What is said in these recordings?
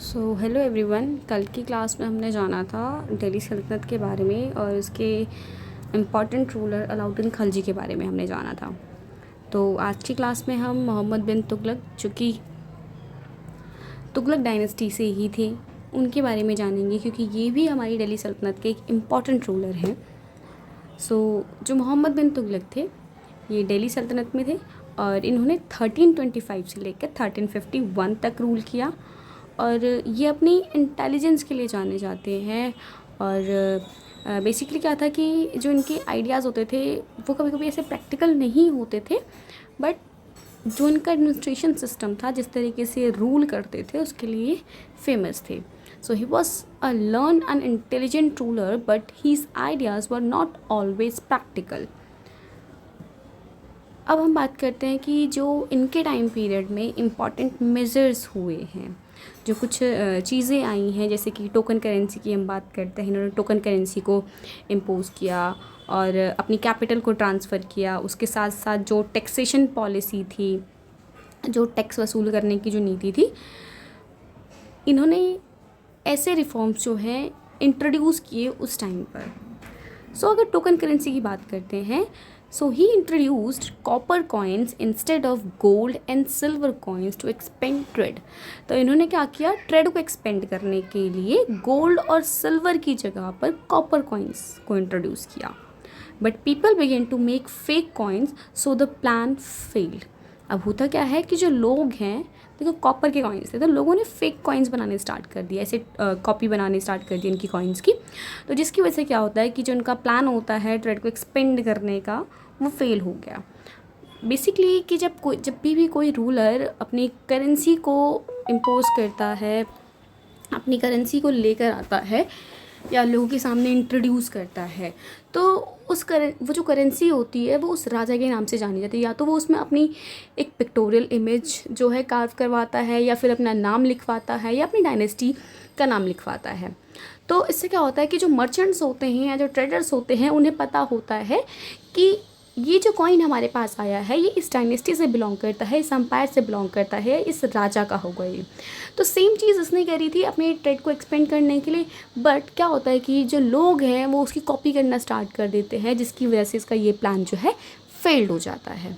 So hello everyone. कल की class में हमने जाना था दिल्ली सल्तनत के बारे में और उसके इम्पॉर्टेंट रूलर अलाउद्दीन खिलजी के बारे में हमने जाना था। तो आज की क्लास में हम मोहम्मद बिन तुगलक, जो कि तुगलक डायनेस्टी से ही थे, उनके बारे में जानेंगे, क्योंकि ये भी हमारी दिल्ली सल्तनत के एक इम्पॉर्टेंट रूलर हैं। जो मोहम्मद बिन तुगलक थे, ये दिल्ली सल्तनत में थे और इन्होंने 1325 से लेकर 1351 तक रूल किया। और ये अपनी इंटेलिजेंस के लिए जाने जाते हैं। और बेसिकली क्या था कि जो इनके आइडियाज़ होते थे वो कभी कभी ऐसे प्रैक्टिकल नहीं होते थे, बट जो इनका एडमिनिस्ट्रेशन सिस्टम था, जिस तरीके से रूल करते थे, उसके लिए फेमस थे। So he was a learn and intelligent ruler, but his ideas were not always practical. अब हम बात करते हैं कि जो इनके टाइम पीरियड में इम्पॉर्टेंट मेजर्स हुए हैं, जो कुछ चीज़ें आई हैं, जैसे कि टोकन करेंसी की हम बात करते हैं। इन्होंने टोकन करेंसी को इम्पोज़ किया और अपनी कैपिटल को ट्रांसफ़र किया। उसके साथ साथ जो टैक्सेशन पॉलिसी थी, जो टैक्स वसूल करने की जो नीति थी, इन्होंने ऐसे रिफॉर्म्स जो हैं इंट्रोड्यूस किए उस टाइम पर। अगर टोकन करेंसी की बात करते हैं, he introduced copper coins instead of gold and silver coins to expand trade। तो इन्होंने क्या किया, ट्रेड को एक्सपेंड करने के लिए गोल्ड और सिल्वर की जगह पर कॉपर कॉइन्स को इंट्रोड्यूस किया। But people began to make fake coins, so the plan failed. अब होता क्या है कि जो लोग हैं, देखो कॉपर के कॉइन्स थे, तो लोगों ने फेक कॉइन्स बनाने स्टार्ट कर दिया, ऐसे कॉपी बनाने स्टार्ट कर दी इनकी कॉइन्स की। तो जिसकी वजह से क्या होता है कि जो इनका प्लान होता है ट्रेड को एक्सपेंड करने का, वो फेल हो गया। बेसिकली कि जब भी कोई रूलर अपनी करेंसी को इम्पोज करता है, अपनी करेंसी को लेकर आता है या लोगों के सामने इंट्रोड्यूस करता है, तो वो जो करेंसी होती है वो उस राजा के नाम से जानी जाती है। या तो वो उसमें अपनी एक पिक्टोरियल इमेज जो है कार्व करवाता है, या फिर अपना नाम लिखवाता है, या अपनी डायनेस्टी का नाम लिखवाता है। तो इससे क्या होता है कि जो मर्चेंट्स होते हैं या जो ट्रेडर्स होते हैं, उन्हें पता होता है कि ये जो कॉइन हमारे पास आया है, ये इस डायनेस्टी से बिलोंग करता है, इस एम्पायर से बिलोंग करता है, इस राजा का होगा ये। तो सेम चीज़ इसने करी थी अपने ट्रेड को एक्सपेंड करने के लिए। बट क्या होता है कि जो लोग हैं वो उसकी कॉपी करना स्टार्ट कर देते हैं, जिसकी वजह से इसका ये प्लान जो है फेल्ड हो जाता है।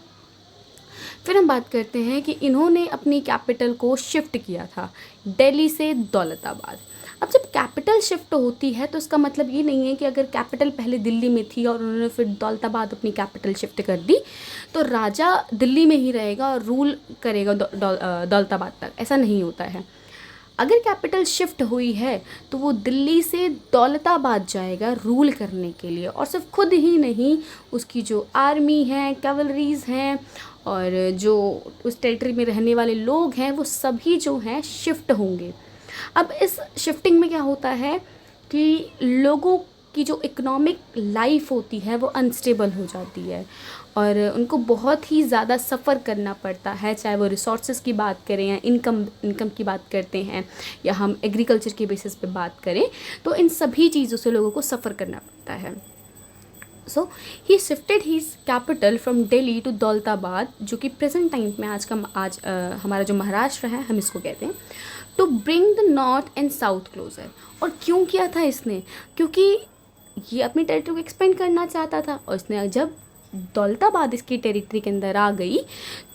फिर हम बात करते हैं कि इन्होंने अपनी कैपिटल को शिफ्ट किया था दिल्ली से दौलताबाद। अब जब कैपिटल शिफ्ट होती है तो इसका मतलब ये नहीं है कि अगर कैपिटल पहले दिल्ली में थी और उन्होंने फिर दौलताबाद अपनी कैपिटल शिफ्ट कर दी तो राजा दिल्ली में ही रहेगा और रूल करेगा दौलताबाद तक। ऐसा नहीं होता है। अगर कैपिटल शिफ्ट हुई है तो वो दिल्ली से दौलताबाद जाएगा रूल करने के लिए, और सिर्फ खुद ही नहीं, उसकी जो आर्मी है, कैवलरीज हैं, और जो उस टेरिटरी में रहने वाले लोग हैं, वो सभी जो हैं शिफ्ट होंगे। अब इस शिफ्टिंग में क्या होता है कि लोगों की जो इकोनॉमिक लाइफ होती है वो अनस्टेबल हो जाती है और उनको बहुत ही ज़्यादा सफ़र करना पड़ता है, चाहे वो रिसोर्सेज की बात करें या इनकम की बात करते हैं, या हम एग्रीकल्चर के बेसिस पे बात करें, तो इन सभी चीज़ों से लोगों को सफ़र करना पड़ता है। So he shifted his capital from Delhi to Daulatabad, जो कि प्रेजेंट टाइम में आज हमारा जो महाराष्ट्र है हम इसको कहते हैं, to bring the north and south closer. और क्यों किया था इसने? क्योंकि ये अपनी टेरिटरी को एक्सपेंड करना चाहता था, और इसने जब दौलताबाद इसकी टेरिटरी के अंदर आ गई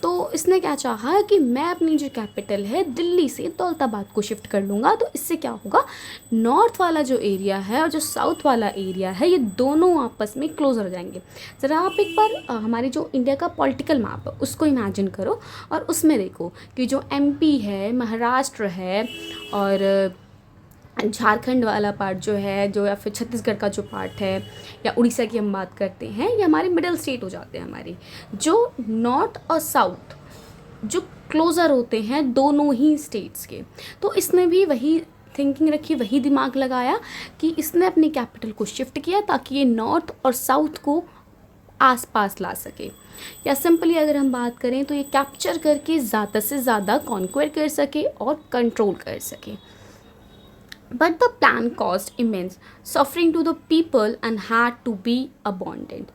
तो इसने क्या चाहा कि मैं अपनी जो कैपिटल है दिल्ली से दौलताबाद को शिफ्ट कर लूँगा। तो इससे क्या होगा, नॉर्थ वाला जो एरिया है और जो साउथ वाला एरिया है, ये दोनों आपस में क्लोज हो जाएंगे। ज़रा आप एक बार हमारे जो इंडिया का पॉलिटिकल मैप है उसको इमेजिन करो और उसमें देखो कि जो एमपी है, महाराष्ट्र है, और झारखंड वाला पार्ट जो है, जो या फिर छत्तीसगढ़ का जो पार्ट है, या उड़ीसा की हम बात करते हैं, ये हमारे मिडिल स्टेट हो जाते हैं हमारे। जो नॉर्थ और साउथ जो क्लोज़र होते हैं दोनों ही स्टेट्स के। तो इसने भी वही थिंकिंग रखी, वही दिमाग लगाया कि इसने अपनी कैपिटल को शिफ्ट किया ताकि ये नॉर्थ और साउथ को आसपास ला सके, या सिंपली अगर हम बात करें तो ये कैप्चर करके ज़्यादा से ज़्यादा कॉन्क्वेर कर सके और कंट्रोल कर सके। But the plan caused immense suffering to the people and had to be abandoned.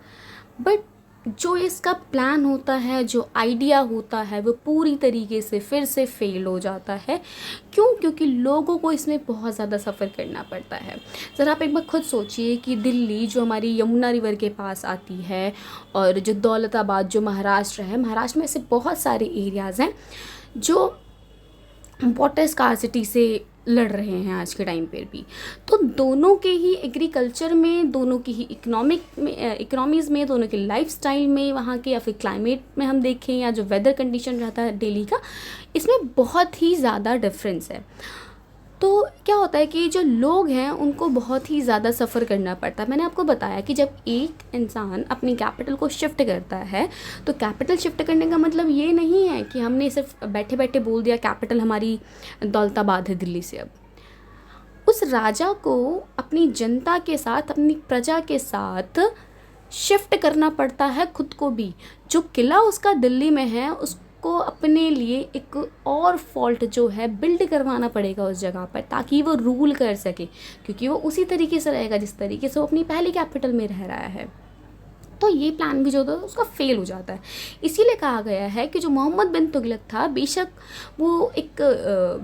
But जो इसका प्लान होता है, जो आइडिया होता है, वो पूरी तरीके से फिर से फेल हो जाता है। क्यों? क्योंकि लोगों को इसमें बहुत ज़्यादा सफ़र करना पड़ता है। ज़रा आप एक बार खुद सोचिए कि दिल्ली जो हमारी यमुना रिवर के पास आती है, और जो दौलताबाद जो महाराष्ट्र है, महाराष्ट्र में ऐसे बहुत सारे एरियाज़ हैं जो वाटर स्कार्सिटी से लड़ रहे हैं आज के टाइम पर भी। तो दोनों के ही एग्रीकल्चर में, दोनों की ही इकोनॉमीज़ में, दोनों के लाइफस्टाइल में, वहाँ के या फिर क्लाइमेट में हम देखें, या जो वेदर कंडीशन रहता है डेली का, इसमें बहुत ही ज़्यादा डिफरेंस है। तो क्या होता है कि जो लोग हैं उनको बहुत ही ज़्यादा सफ़र करना पड़ता है। मैंने आपको बताया कि जब एक इंसान अपनी कैपिटल को शिफ्ट करता है, तो कैपिटल शिफ्ट करने का मतलब ये नहीं है कि हमने सिर्फ बैठे बैठे बोल दिया कैपिटल हमारी दौलताबाद है दिल्ली से। अब उस राजा को अपनी जनता के साथ, अपनी प्रजा के साथ शिफ्ट करना पड़ता है खुद को भी। जो किला उसका दिल्ली में है, उसको अपने लिए एक और फॉल्ट जो है बिल्ड करवाना पड़ेगा उस जगह पर, ताकि वो रूल कर सके, क्योंकि वो उसी तरीके से रहेगा जिस तरीके से वो अपनी पहली कैपिटल में रह रहा है। तो ये प्लान भी जो था उसका फेल हो जाता है। इसीलिए कहा गया है कि जो मोहम्मद बिन तुगलक था, बेशक वो एक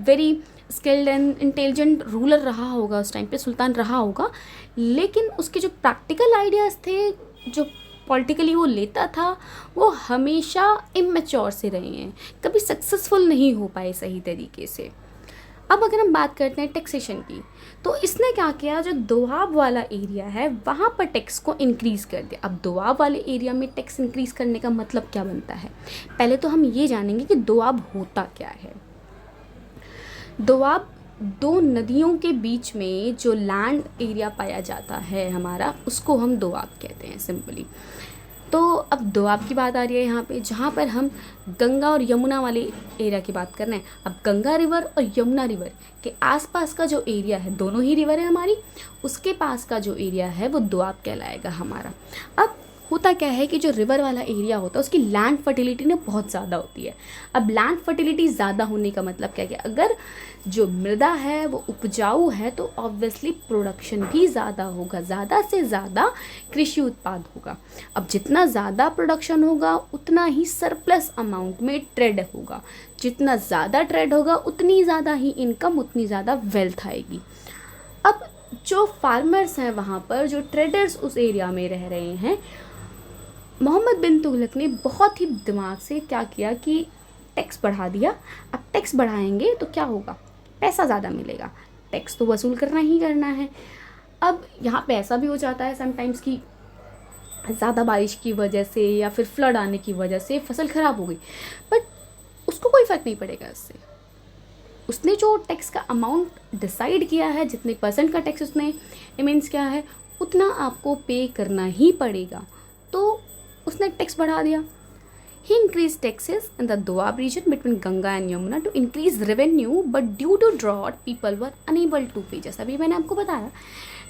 very skilled and intelligent ruler रहा होगा, उस टाइम पे सुल्तान रहा होगा, लेकिन उसके जो प्रैक्टिकल आइडियाज़ थे, जो पॉलिटिकली वो लेता था, वो हमेशा इमेच्योर से रहे हैं, कभी सक्सेसफुल नहीं हो पाए सही तरीके से। अब अगर हम बात करते हैं टैक्सेशन की, तो इसने क्या किया, जो दोआब वाला एरिया है वहाँ पर टैक्स को इंक्रीज़ कर दिया। अब दोआब वाले एरिया में टैक्स इंक्रीज़ करने का मतलब क्या बनता है? पहले तो हम ये जानेंगे कि दोआब होता क्या है। दोआब दो नदियों के बीच में जो लैंड एरिया पाया जाता है हमारा, उसको हम दोआब कहते हैं सिंपली। तो अब दोआब की बात आ रही है यहाँ पे, जहाँ पर हम गंगा और यमुना वाले एरिया की बात कर रहे हैं। अब गंगा रिवर और यमुना रिवर के आसपास का जो एरिया है, दोनों ही रिवर है हमारी, उसके पास का जो एरिया है वो दोआब कहलाएगा हमारा। अब होता क्या है कि जो रिवर वाला एरिया होता है उसकी लैंड फर्टिलिटी ना बहुत ज़्यादा होती है। अब लैंड फर्टिलिटी ज़्यादा होने का मतलब क्या है कि अगर जो मृदा है वो उपजाऊ है, तो ऑब्वियसली प्रोडक्शन भी ज़्यादा होगा, ज़्यादा से ज़्यादा कृषि उत्पाद होगा। अब जितना ज़्यादा प्रोडक्शन होगा उतना ही सरप्लस अमाउंट में ट्रेड होगा, जितना ज़्यादा ट्रेड होगा उतनी ज़्यादा ही इनकम, उतनी ज़्यादा वेल्थ आएगी। अब जो फार्मर्स हैं वहाँ पर, जो ट्रेडर्स उस एरिया में रह रहे हैं, मोहम्मद बिन तुगलक ने बहुत ही दिमाग से क्या किया कि टैक्स बढ़ा दिया। अब टैक्स बढ़ाएंगे तो क्या होगा, पैसा ज़्यादा मिलेगा, टैक्स तो वसूल करना ही करना है। अब यहाँ पे ऐसा भी हो जाता है समटाइम्स कि ज़्यादा बारिश की वजह से या फिर फ्लड आने की वजह से फसल ख़राब हो गई, बट उसको कोई फ़र्क नहीं पड़ेगा इससे। उसने जो टैक्स का अमाउंट डिसाइड किया है, जितने परसेंट का टैक्स उसने मीन्स क्या है, उतना आपको पे करना ही पड़ेगा। तो उसने टैक्स बढ़ा दिया। He increased taxes in the Doab region between Ganga and Yamuna to increase revenue, but due to drought, people were unable to pay। जैसा भी मैंने आपको बताया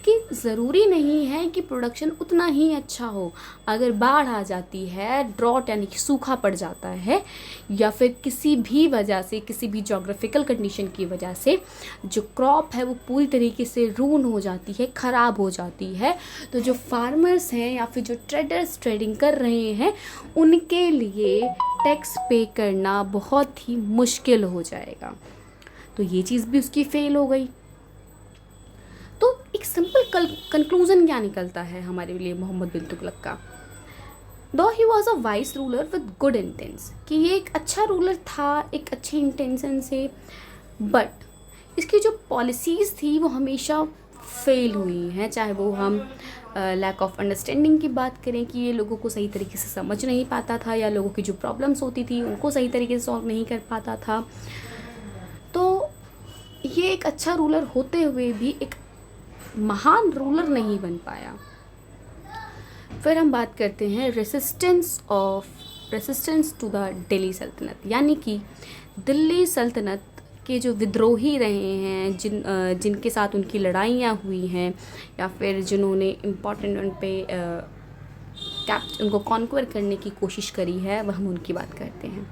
कि ज़रूरी नहीं है कि प्रोडक्शन उतना ही अच्छा हो। अगर बाढ़ आ जाती है, ड्रॉट यानी कि सूखा पड़ जाता है, या फिर किसी भी वजह से, किसी भी जोग्राफिकल कंडीशन की वजह से जो क्रॉप है वो पूरी तरीके से रून हो जाती है, ख़राब हो जाती है, तो जो फार्मर्स हैं या फिर जो ट्रेडर्स ट्रेडिंग कर रहे हैं, उनके लिए टैक्स पे करना बहुत ही मुश्किल हो जाएगा। तो ये चीज़ भी उसकी फेल हो गई। तो एक सिंपल कंक्लूजन क्या निकलता है हमारे लिए मोहम्मद बिन तुगलक का? दो ही was a vice ruler with good intense, कि ये एक अच्छा रूलर था एक अच्छे इंटेंशन से, बट इसकी जो पॉलिसीज़ थी वो हमेशा फेल हुई हैं। चाहे वो हम लैक ऑफ अंडरस्टैंडिंग की बात करें कि ये लोगों को सही तरीके से समझ नहीं पाता था, या लोगों की जो प्रॉब्लम्स होती थी उनको सही तरीके से सॉल्व नहीं कर पाता था। तो ये एक अच्छा रूलर होते हुए भी एक महान रूलर नहीं बन पाया। फिर हम बात करते हैं रेसिस्टेंस टू द दिल्ली सल्तनत, यानी कि दिल्ली सल्तनत के जो विद्रोही रहे हैं, जिनके साथ उनकी लड़ाइयाँ हुई हैं, या फिर जिन्होंने इम्पोर्टेंट उन पे उनको कॉन्क्वर करने की कोशिश करी है, वह हम उनकी बात करते हैं।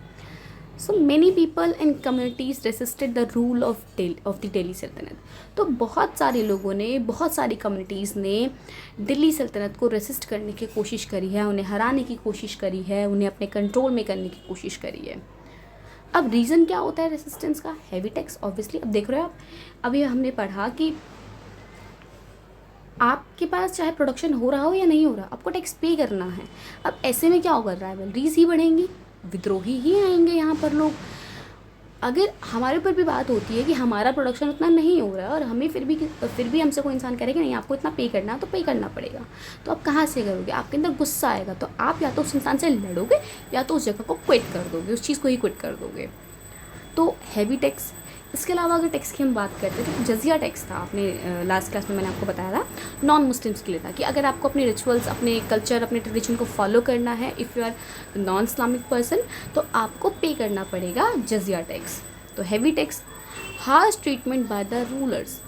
So many people and communities resisted the rule of the Delhi सल्तनत। तो बहुत सारे लोगों ने, बहुत सारी कम्युनिटीज़ ने दिल्ली सल्तनत को रेसिस्ट करने की कोशिश करी है, उन्हें हराने की कोशिश करी है, उन्हें अपने कंट्रोल में करने की कोशिश करी है। अब रीज़न क्या होता है रेसिस्टेंस का? Heavy tax obviously. अब देख रहे हो आप, अभी हमने पढ़ा कि आपके पास चाहे प्रोडक्शन हो रहा हो या नहीं हो रहा, आपको टैक्स पे करना है। अब ऐसे में क्या होगा, राइवलरीज ही बढ़ेंगी, विद्रोही ही आएंगे यहाँ पर लोग। अगर हमारे ऊपर भी बात होती है कि हमारा प्रोडक्शन उतना नहीं हो रहा है और हमें फिर भी हमसे कोई इंसान कह रहा है कि नहीं आपको इतना पे करना है, तो पे करना पड़ेगा, तो आप कहाँ से करोगे? आपके अंदर गुस्सा आएगा, तो आप या तो उस इंसान से लड़ोगे या तो उस जगह को क्विट कर दोगे, उस चीज़ को ही क्विट कर दोगे। तो हैवी टैक्स। इसके अलावा अगर टैक्स की हम बात करते हैं तो जजिया टैक्स था, आपने लास्ट क्लास में मैंने आपको बताया था, नॉन मुस्लिम्स के लिए था कि अगर आपको अपने रिचुअल्स, अपने कल्चर, अपने ट्रेडिशन को फॉलो करना है, if you are non Islamic person, तो आपको पे करना पड़ेगा जजिया टैक्स। तो heavy tax. Harsh treatment by the rulers.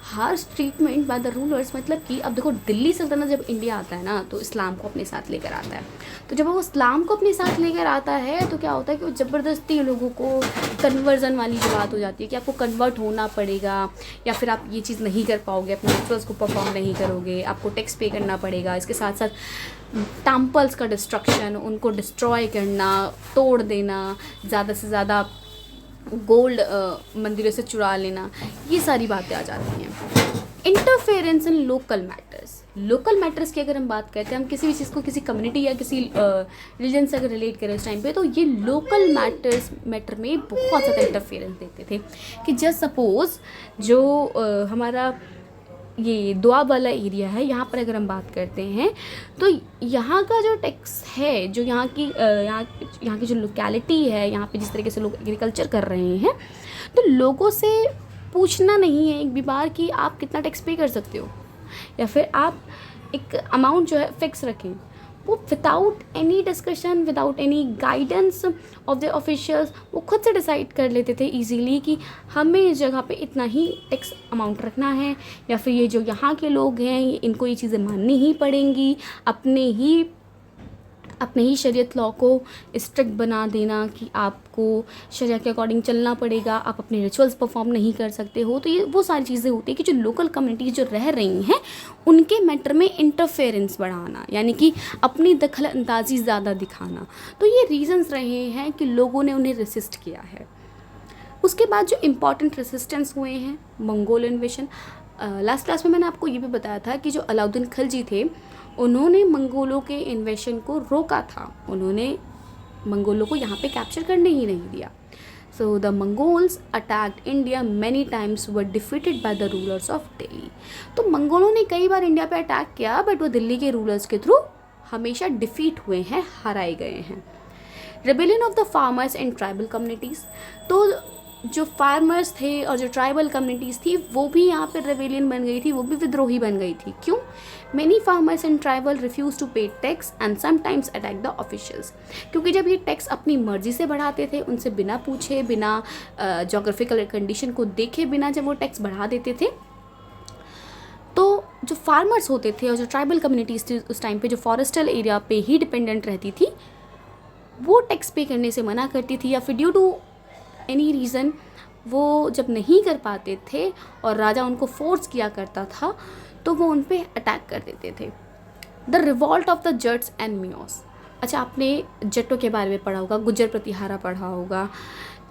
Harsh treatment by the rulers मतलब कि अब देखो, दिल्ली सल्तनत जब इंडिया आता है ना, तो इस्लाम को अपने साथ लेकर आता है। तो जब वो इस्लाम को अपने साथ लेकर आता है तो क्या होता है कि वो ज़बरदस्ती लोगों को कन्वर्जन वाली जो बात हो जाती है कि आपको कन्वर्ट होना पड़ेगा, या फिर आप ये चीज़ नहीं कर पाओगे, अपने रिचुअल्स को परफॉर्म नहीं करोगे, आपको टैक्स पे करना पड़ेगा। इसके साथ साथ टेम्पल्स का डिस्ट्रक्शन, उनको डिस्ट्रॉय करना, तोड़ देना, ज़्यादा से ज़्यादा गोल्ड मंदिरों से चुरा लेना, ये सारी बातें आ जाती हैं। इंटरफेरेंस इन लोकल मैटर्स। लोकल मैटर्स की अगर हम बात करते हैं, हम किसी भी चीज़ को किसी कम्युनिटी या किसी रिलीजन से अगर रिलेट करें उस टाइम पे, तो ये लोकल मैटर में बहुत ज़्यादा इंटरफेरेंस देते थे। कि जस्ट सपोज़ जो हमारा ये दोआब वाला एरिया है, यहाँ पर अगर हम बात करते हैं तो यहाँ का जो टैक्स है, जो यहाँ की जो लोकेलिटी है, यहाँ पे जिस तरीके से लोग एग्रीकल्चर कर रहे हैं, तो लोगों से पूछना नहीं है एक भी बार कि आप कितना टैक्स पे कर सकते हो, या फिर आप एक अमाउंट जो है फिक्स रखें। वो without any discussion, without any guidance of the officials, वो खुद से डिसाइड कर लेते थे इजीली कि हमें इस जगह पे इतना ही टैक्स अमाउंट रखना है, या फिर ये जो यहाँ के लोग हैं इनको ये चीज़ें माननी ही पड़ेंगी, अपने ही शरीयत लॉ को स्ट्रिक्ट बना देना कि आपको शरीयत के अकॉर्डिंग चलना पड़ेगा, आप अपने रिचुअल्स परफॉर्म नहीं कर सकते हो। तो ये वो सारी चीज़ें होती है कि जो लोकल कम्युनिटीज़ जो रह रही हैं उनके मैटर में इंटरफेरेंस बढ़ाना, यानी कि अपनी दखल अंदाजी ज़्यादा दिखाना। तो ये रीजंस रहे हैं कि लोगों ने उन्हें रेसिस्ट किया है। उसके बाद जो इम्पॉर्टेंट रेसिस्टेंस हुए हैं, मंगोल इन्वेशन। लास्ट क्लास में मैंने आपको ये भी बताया था कि जो अलाउद्दीन खिलजी थे, उन्होंने मंगोलों के इन्वेशन को रोका था, उन्होंने मंगोलों को यहाँ पे कैप्चर करने ही नहीं दिया। So the Mongols attacked India many times, were defeated by the rulers of Delhi. तो मंगोलों ने कई बार इंडिया पे अटैक किया, बट वो दिल्ली के रूलर्स के थ्रू हमेशा डिफीट हुए हैं, हराए गए हैं। Rebellion of the farmers and tribal communities. तो जो फार्मर्स थे और जो ट्राइबल कम्युनिटीज़ थी वो भी यहाँ पर रेबेलियन बन गई थी, वो भी विद्रोही बन गई थी। क्यों? Many farmers and tribal refuse to pay tax and sometimes attack the officials. क्योंकि जब ये टैक्स अपनी मर्जी से बढ़ाते थे, उनसे बिना पूछे, बिना जोग्राफिकल कंडीशन को देखे बिना जब वो टैक्स बढ़ा देते थे, तो जो फार्मर्स होते थे और जो ट्राइबल कम्युनिटीज़ थी उस टाइम पे, जो फॉरेस्टल एरिया पे ही डिपेंडेंट रहती थी, वो टैक्स पे करने से मना करती थी, या फिर ड्यू टू एनी रीज़न वो जब नहीं कर पाते थे और राजा उनको फोर्स किया करता था, तो वो उन पे अटैक कर देते थे। The revolt of the Jats and Meos. अच्छा, आपने जट्टों के बारे में पढ़ा होगा, गुज्जर प्रतिहारा पढ़ा होगा।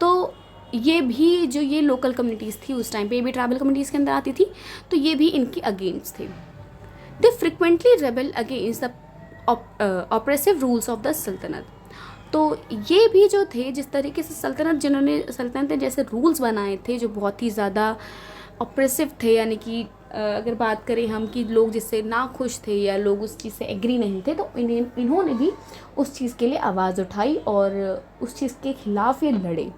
तो ये भी जो ये लोकल कम्युनिटीज़ थी उस टाइम पे, ये भी ट्राइबल कम्युनिटीज़ के अंदर आती थी, तो ये भी इनके अगेंस्ट थे। They frequently rebel against the oppressive rules of the सल्तनत। तो ये भी जो थे, जिस तरीके से सल्तनत ने जैसे रूल्स बनाए थे जो बहुत ही ज़्यादा ऑपरेसिव थे, यानी कि अगर बात करें हम कि लोग जिससे ना खुश थे या लोग उस चीज़ से एग्री नहीं थे, तो इन्होंने भी उस चीज़ के लिए आवाज़ उठाई और उस चीज़ के खिलाफ ये लड़े।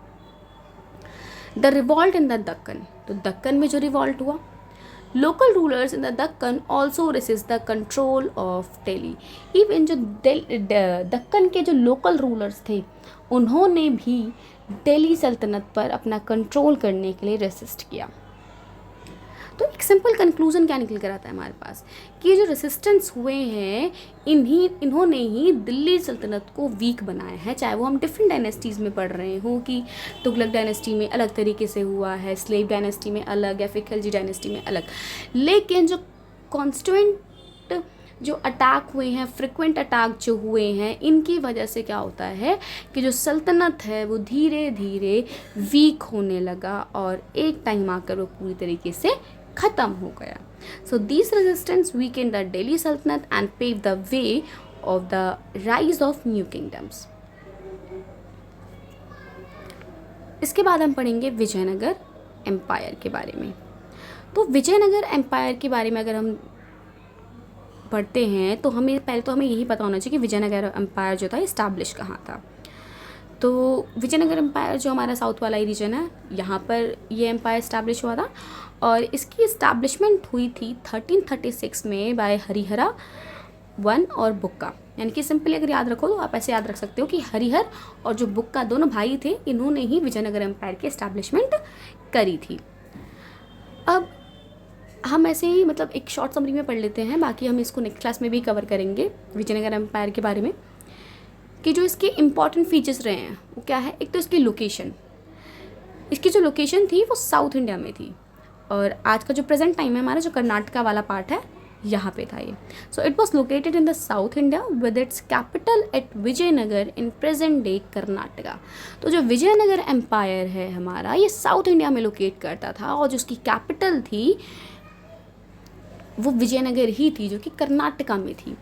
The revolt in the Deccan. तो दक्कन में जो रिवॉल्ट हुआ, local rulers in the Deccan also resist the control of Delhi. Even जो दक्कन के जो लोकल रूलर्स थे, उन्होंने भी दिल्ली सल्तनत पर अपना कंट्रोल करने के लिए रेसिस्ट किया। तो एक सिंपल कंक्लूजन क्या निकल कर आता है हमारे पास कि ये जो रेसिस्टेंस हुए हैं इन्होंने ही दिल्ली सल्तनत को वीक बनाया है। चाहे वो हम डिफरेंट डायनेस्टीज़ में पढ़ रहे हों कि तुगलक डायनेस्टी में अलग तरीके से हुआ है, स्लेव डायनेस्टी में अलग, या फिर खिलजी डायनेस्टी में अलग, लेकिन जो कॉन्स्टेंट जो अटैक हुए हैं, फ्रिक्वेंट अटैक जो हुए हैं, इनकी वजह से क्या होता है कि जो सल्तनत है वो धीरे धीरे वीक होने लगा और एक टाइम आकर वो पूरी तरीके से ख़त्म हो गया। So this resistance weakened the Delhi सल्तनत and pave the way of the rise of new kingdoms. इसके बाद हम पढ़ेंगे विजयनगर एम्पायर के बारे में। तो विजयनगर एम्पायर के बारे में अगर हम पढ़ते हैं तो हमें यही पता होना चाहिए कि विजयनगर एम्पायर जो था इस्टेब्लिश कहाँ था। तो विजयनगर एम्पायर जो हमारा साउथ वाला रीजन है, यहाँ पर ये एम्पायर इस्टेब्लिश हुआ था और इसकी इस्टेब्लिशमेंट हुई थी 1336 में बाय हरिहरा वन और बुक्का। यानी कि सिंपली अगर याद रखो तो आप ऐसे याद रख सकते हो कि हरिहर और जो बुक्का दोनों भाई थे, इन्होंने ही विजयनगर एम्पायर की इस्टेब्लिशमेंट करी थी। अब हम ऐसे ही मतलब एक शॉर्ट समरी में पढ़ लेते हैं, बाकी हम इसको नेक्स्ट क्लास में भी कवर करेंगे विजयनगर एम्पायर के बारे में कि जो इसके इम्पॉर्टेंट फीचर्स रहे हैं वो क्या है। एक तो इसकी लोकेशन, इसकी जो लोकेशन थी वो साउथ इंडिया में थी और आज का जो प्रेजेंट टाइम है हमारा जो कर्नाटका वाला पार्ट है यहाँ पे था ये। So it was located in the south India with its capital at Vijayanagar in present day Karnataka. तो जो विजयनगर एम्पायर है हमारा ये साउथ इंडिया में लोकेट करता था और जो उसकी कैपिटल थी वो विजयनगर ही थी जो कि कर्नाटका में थी।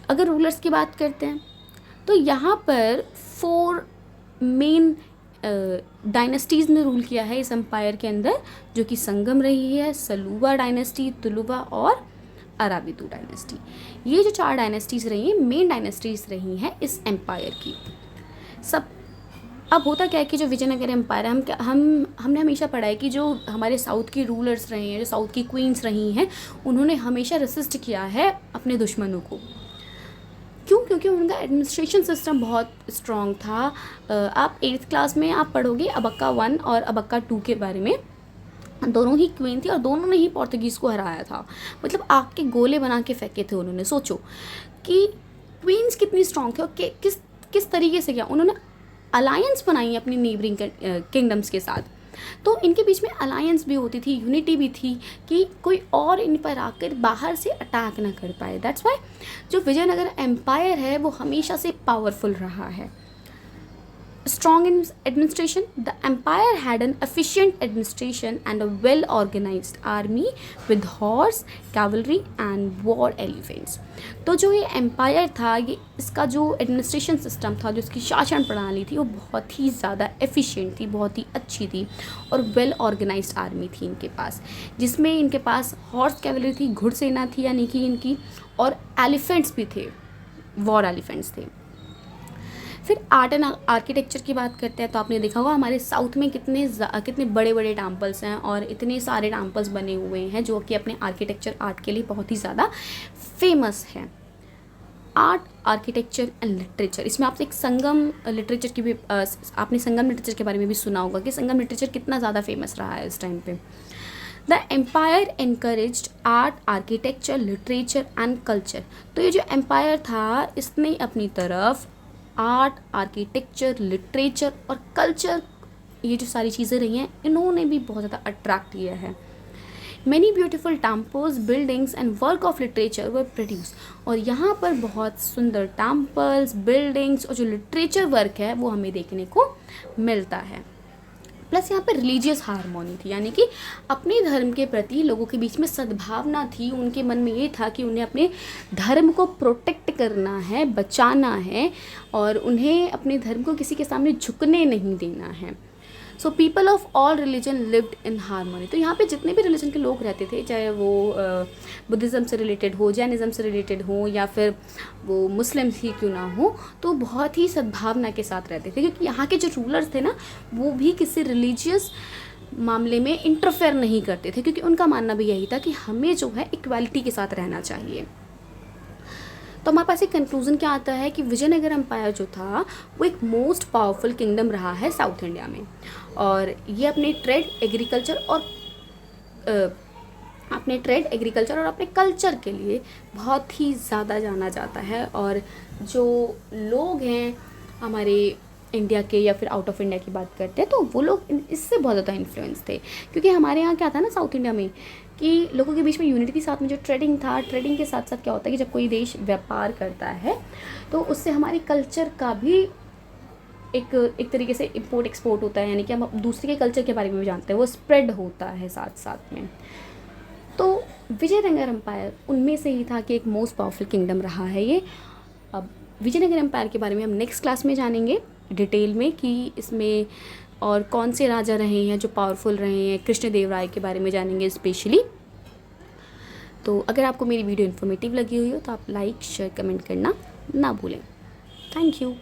अगर रूलर्स की बात करते हैं तो यहाँ पर 4 मेन डायनेस्टीज़ ने रूल किया है इस एम्पायर के अंदर, जो कि संगम रही है, सलूबा डायनेस्टी, तुलुवा और अराबिदू डायनेस्टी। ये जो 4 डायनेस्टीज़ रही हैं, मेन डायनेस्टीज़ रही हैं इस एम्पायर की। सब अब होता क्या है कि जो विजयनगर एम्पायर है, हमने हमेशा पढ़ा है कि जो हमारे साउथ की रूलर्स रहे हैं, जो साउथ की क्वींस रही हैं, उन्होंने हमेशा रेसिस्ट किया है अपने दुश्मनों को। क्यों? क्योंकि उनका एडमिनिस्ट्रेशन सिस्टम बहुत स्ट्रॉन्ग था। आप 8th क्लास में आप पढ़ोगे अबक्का 1 और अबक्का 2 के बारे में। दोनों ही क्वीन थी और दोनों ने ही पोर्तुगीज़ को हराया था। मतलब आग के गोले बना के फेंके थे उन्होंने। सोचो कि क्वींस कितनी स्ट्रॉन्ग थे और किस तरीके से किया उन्होंने। अलायंस बनाई अपनी नेबरिंग किंगडम्स के साथ, तो इनके बीच में अलायंस भी होती थी, यूनिटी भी थी कि कोई और इन पर आकर बाहर से अटैक ना कर पाए। दैट्स वाई जो विजयनगर एम्पायर है वो हमेशा से पावरफुल रहा है। Strong in administration, the empire had an efficient administration and a well-organized army with horse, cavalry and war elephants. तो जो ये एम्पायर था, ये इसका जो एडमिनिस्ट्रेशन सिस्टम था, जो इसकी शासन प्रणाली थी, वो बहुत ही ज़्यादा एफिशिएंट थी, बहुत ही अच्छी थी और वेल ऑर्गेनाइज्ड आर्मी थी इनके पास, जिसमें इनके पास हॉर्स कैवलरी थी, घुड़सेना थी यानी कि इनकी, और एलिफेंट्स भी थे, वॉर एलिफेंट्स थे। फिर आर्ट एंड आर्किटेक्चर की बात करते हैं तो आपने देखा होगा हमारे साउथ में कितने बड़े बड़े टेम्पल्स हैं और इतने सारे टेम्पल्स बने हुए हैं जो कि अपने आर्किटेक्चर आर्ट के लिए बहुत ही ज़्यादा फेमस है। आर्ट, आर्किटेक्चर एंड लिटरेचर, इसमें आपसे एक संगम लिटरेचर की भी आपने संगम लिटरेचर के बारे में भी सुना होगा कि संगम लिटरेचर कितना ज़्यादा फेमस रहा है इस टाइम पे। The empire encouraged art, architecture, literature and culture. तो ये जो एम्पायर था इसने अपनी तरफ आर्ट, आर्किटेक्चर, लिटरेचर और कल्चर, ये जो सारी चीज़ें रही हैं, इन्होंने भी बहुत ज़्यादा अट्रैक्ट किया है। Many beautiful temples, buildings and work of literature were produce. और यहाँ पर बहुत सुंदर टेम्पल्स, बिल्डिंग्स और जो लिटरेचर वर्क है वो हमें देखने को मिलता है। प्लस यहाँ पर रिलीजियस हारमोनी थी, यानी कि अपने धर्म के प्रति लोगों के बीच में सद्भावना थी। उनके मन में ये था कि उन्हें अपने धर्म को प्रोटेक्ट करना है, बचाना है और उन्हें अपने धर्म को किसी के सामने झुकने नहीं देना है। So people of all religion lived in harmony. तो यहाँ पे जितने भी रिलीजन के लोग रहते थे, चाहे वो बुद्धिज़्म से रिलेटेड हो, जैनिज़्म से रिलेटेड हो या फिर वो मुस्लिम ही क्यों ना हो, तो बहुत ही सद्भावना के साथ रहते थे, क्योंकि यहाँ के जो रूलर्स थे ना वो भी किसी रिलीजियस मामले में इंटरफेयर नहीं करते थे, क्योंकि उनका मानना भी यही था कि हमें जो है इक्वालिटी के साथ रहना चाहिए। तो हमारे पास एक कंक्लूजन क्या आता है कि विजयनगर एम्पायर जो था वो एक मोस्ट पावरफुल किंगडम रहा है साउथ इंडिया में, और ये अपने ट्रेड, एग्रीकल्चर और अपने ट्रेड, एग्रीकल्चर और अपने कल्चर के लिए बहुत ही ज़्यादा जाना जाता है। और जो लोग हैं हमारे इंडिया के या फिर आउट ऑफ इंडिया की बात करते हैं तो वो लोग इससे बहुत ज़्यादा इन्फ्लुएंस थे, क्योंकि हमारे यहाँ क्या था ना साउथ इंडिया में कि लोगों के बीच में यूनिटी के साथ में जो ट्रेडिंग था, ट्रेडिंग के साथ साथ क्या होता है कि जब कोई देश व्यापार करता है तो उससे हमारी कल्चर का भी एक तरीके से इम्पोर्ट एक्सपोर्ट होता है, यानी कि हम दूसरे के कल्चर के बारे में भी जानते हैं, वो स्प्रेड होता है साथ साथ में। तो विजयनगर एम्पायर उनमें से ही था कि एक मोस्ट पावरफुल किंगडम रहा है ये। अब विजयनगर एम्पायर के बारे में हम नेक्स्ट क्लास में जानेंगे डिटेल में कि इसमें और कौन से राजा रहे हैं जो पावरफुल रहे हैं। कृष्णदेवराय के बारे में जानेंगे स्पेशली। तो अगर आपको मेरी वीडियो इन्फॉर्मेटिव लगी हुई हो तो आप लाइक, शेयर, कमेंट करना ना भूलें। Thank you.